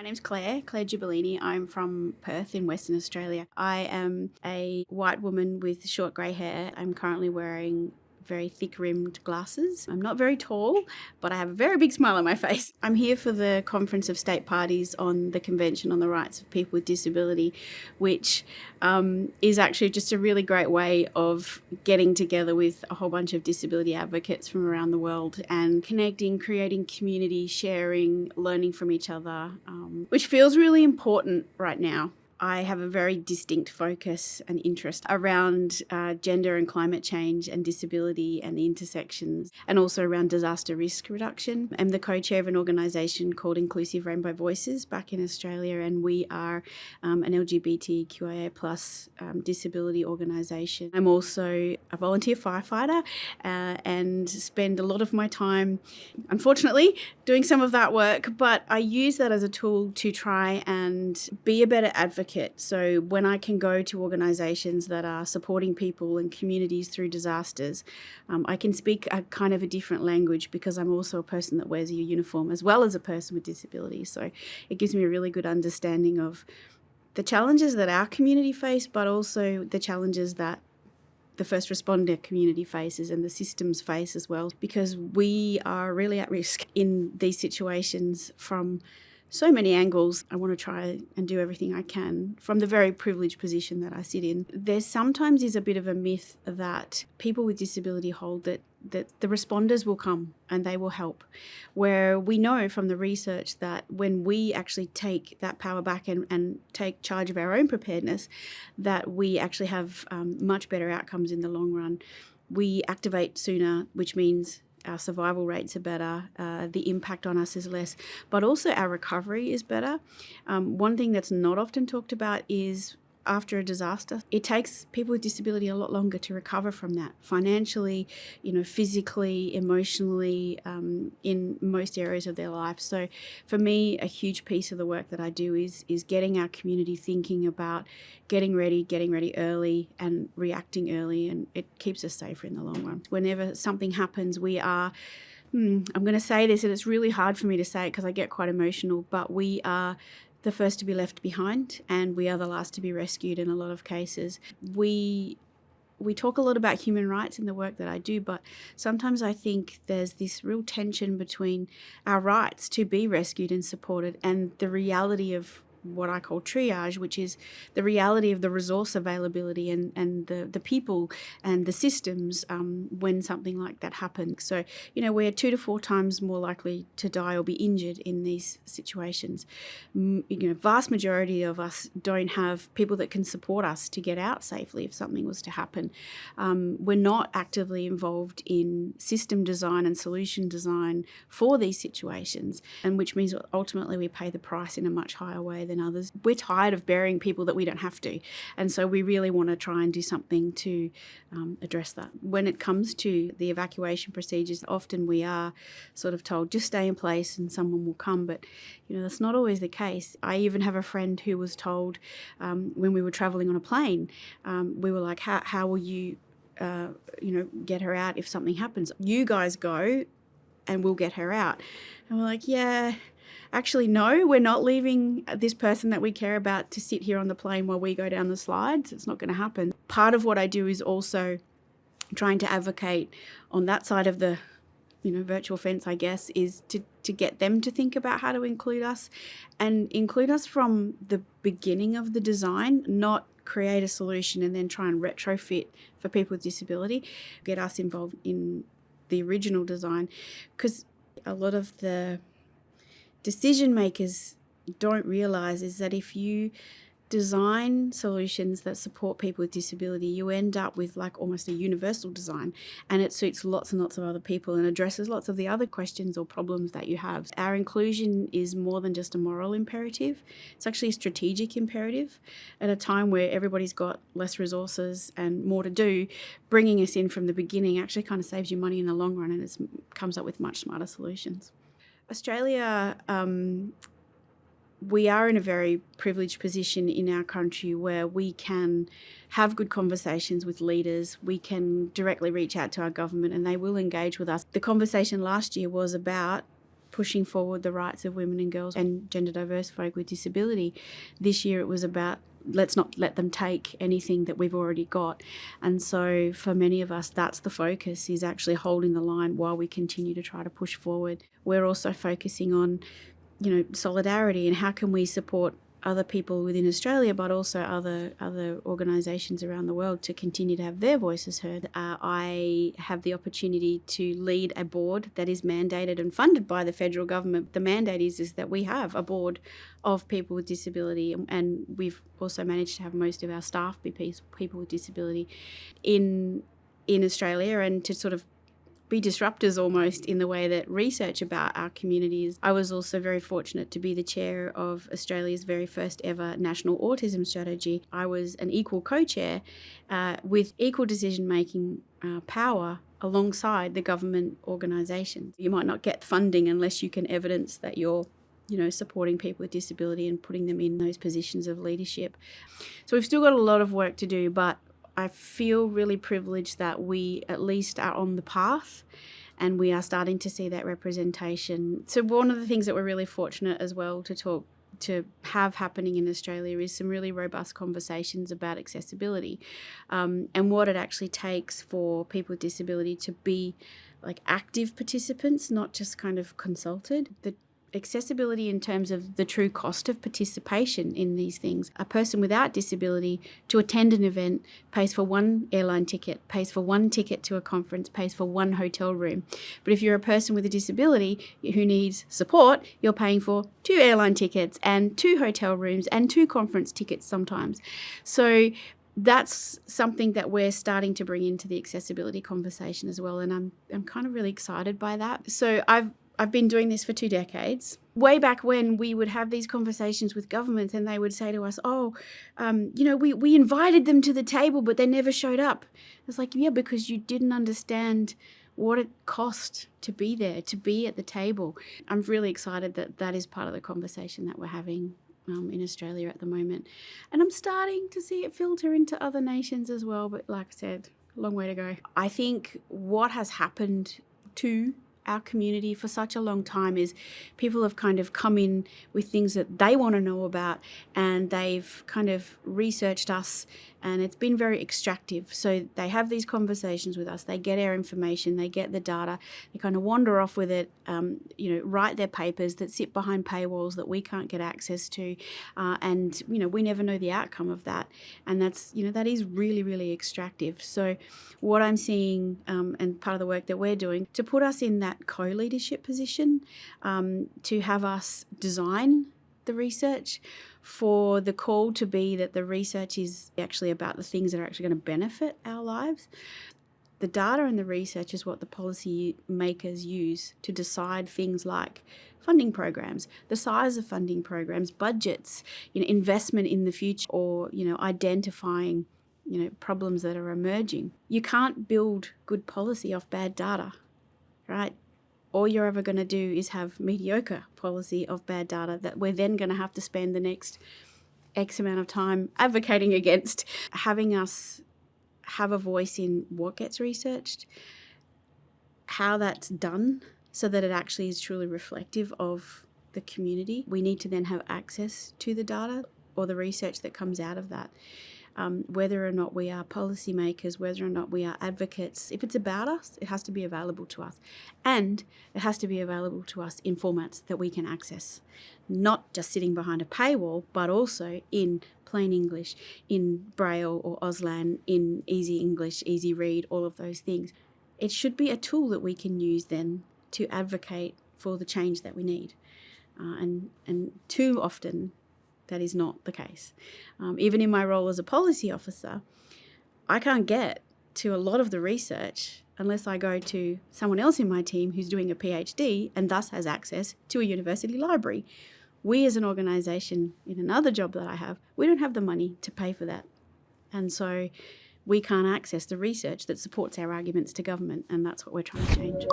My name's Clare Gibellini. I'm from Perth in Western Australia. I am a white woman with short grey hair. I'm currently wearing very thick-rimmed glasses. I'm not very tall, but I have a very big smile on my face. I'm here for the Conference of State Parties on the Convention on the Rights of People with Disability, which is actually just a really great way of getting together with a whole bunch of disability advocates from around the world and connecting, creating community, sharing, learning from each other, which feels really important right now. I have a very distinct focus and interest around gender and climate change and disability and the intersections, and also around disaster risk reduction. I'm the co-chair of an organisation called Inclusive Rainbow Voices back in Australia, and we are an LGBTQIA plus disability organisation. I'm also a volunteer firefighter and spend a lot of my time, unfortunately, doing some of that work, but I use that as a tool to try and be a better advocate. So when I can go to organisations that are supporting people and communities through disasters, I can speak a kind of a different language because I'm also a person that wears a uniform as well as a person with disability. So it gives me a really good understanding of the challenges that our community face, but also the challenges that the first responder community faces and the systems face as well, because we are really at risk in these situations from so many angles. I want to try and do everything I can from the very privileged position that I sit in. There sometimes is a bit of a myth that people with disability hold that the responders will come and they will help, where we know from the research that when we actually take that power back and take charge of our own preparedness, that we actually have much better outcomes in the long run. We activate sooner, which means our survival rates are better, the impact on us is less, but also our recovery is better. One thing that's not often talked about is after a disaster, it takes people with disability a lot longer to recover from that, financially, physically, emotionally, in most areas of their life. So for me, a huge piece of the work that I do is getting our community thinking about getting ready early and reacting early, and it keeps us safer in the long run. Whenever something happens, we are I'm going to say this, and it's really hard for me to say it because I get quite emotional, but we are the first to be left behind and we are the last to be rescued in a lot of cases. We talk a lot about human rights in the work that I do, but sometimes I think there's this real tension between our rights to be rescued and supported and the reality of what I call triage, which is the reality of the resource availability and the people and the systems when something like that happens. So, we're 2 to 4 times more likely to die or be injured in these situations. Vast majority of us don't have people that can support us to get out safely if something was to happen. We're not actively involved in system design and solution design for these situations, and which means ultimately we pay the price in a much higher way than others. We're tired of burying people that we don't have to, and so we really want to try and do something to address that. When it comes to the evacuation procedures, often we are sort of told just stay in place and someone will come, but that's not always the case. I even have a friend who was told when we were traveling on a plane, we were like, how will you get her out if something happens? You guys go and we'll get her out. And we're like, yeah, actually, no, we're not leaving this person that we care about to sit here on the plane while we go down the slides. It's not going to happen. Part of what I do is also trying to advocate on that side of the virtual fence, I guess, is to get them to think about how to include us from the beginning of the design, not create a solution and then try and retrofit for people with disability, get us involved in the original design, because a lot of the decision makers don't realise is that if you design solutions that support people with disability, you end up with like almost a universal design, and it suits lots and lots of other people and addresses lots of the other questions or problems that you have. Our inclusion is more than just a moral imperative. It's actually a strategic imperative. At a time where everybody's got less resources and more to do, bringing us in from the beginning actually kind of saves you money in the long run, and it comes up with much smarter solutions. Australia, we are in a very privileged position in our country where we can have good conversations with leaders. We can directly reach out to our government and they will engage with us. The conversation last year was about pushing forward the rights of women and girls and gender diverse folk with disability. This year it was about let's not let them take anything that we've already got. And so for many of us, that's the focus, is actually holding the line while we continue to try to push forward. We're also focusing on, solidarity and how can we support other people within Australia, but also other organisations around the world to continue to have their voices heard. I have the opportunity to lead a board that is mandated and funded by the federal government. The mandate is that we have a board of people with disability, and we've also managed to have most of our staff be people with disability in Australia, and to sort of be disruptors almost in the way that research about our communities. I was also very fortunate to be the chair of Australia's very first ever national autism strategy. I was an equal co-chair with equal decision-making power alongside the government organisation. You might not get funding unless you can evidence that you're supporting people with disability and putting them in those positions of leadership. So we've still got a lot of work to do, but I feel really privileged that we at least are on the path and we are starting to see that representation. So one of the things that we're really fortunate as well to have happening in Australia is some really robust conversations about accessibility and what it actually takes for people with disability to be like active participants, not just kind of consulted. The accessibility in terms of the true cost of participation in these things. A person without disability to attend an event pays for one airline ticket, pays for one ticket to a conference, pays for one hotel room. But if you're a person with a disability who needs support, you're paying for 2 airline tickets and 2 hotel rooms and 2 conference tickets sometimes. So that's something that we're starting to bring into the accessibility conversation as well, and I'm kind of really excited by that. So I've been doing this for 2 decades. Way back when we would have these conversations with government and they would say to us, we invited them to the table, but they never showed up. It's like, yeah, because you didn't understand what it cost to be there, to be at the table. I'm really excited that is part of the conversation that we're having in Australia at the moment. And I'm starting to see it filter into other nations as well. But like I said, a long way to go. I think what has happened to our community for such a long time is people have kind of come in with things that they want to know about, and they've kind of researched us, and it's been very extractive. So they have these conversations with us, they get our information, they get the data, they kind of wander off with it, write their papers that sit behind paywalls that we can't get access to, and we never know the outcome of that, and that's that is really, really extractive. So what I'm seeing, and part of the work that we're doing to put us in that co-leadership position, to have us design the research, for the call to be that the research is actually about the things that are actually going to benefit our lives. The data and the research is what the policy makers use to decide things like funding programs, the size of funding programs, budgets, investment in the future, or identifying problems that are emerging. You can't build good policy off bad data, right? All you're ever going to do is have mediocre policy of bad data that we're then going to have to spend the next X amount of time advocating against. Having us have a voice in what gets researched, how that's done, so that it actually is truly reflective of the community. We need to then have access to the data or the research that comes out of that. Whether or not we are policymakers, whether or not we are advocates, if it's about us, it has to be available to us. And it has to be available to us in formats that we can access. Not just sitting behind a paywall, but also in plain English, in Braille or Auslan, in easy English, easy read, all of those things. It should be a tool that we can use then to advocate for the change that we need. And too often, that is not the case. Even in my role as a policy officer, I can't get to a lot of the research unless I go to someone else in my team who's doing a PhD and thus has access to a university library. We as an organisation, in another job that I have, we don't have the money to pay for that. And so we can't access the research that supports our arguments to government, and that's what we're trying to change.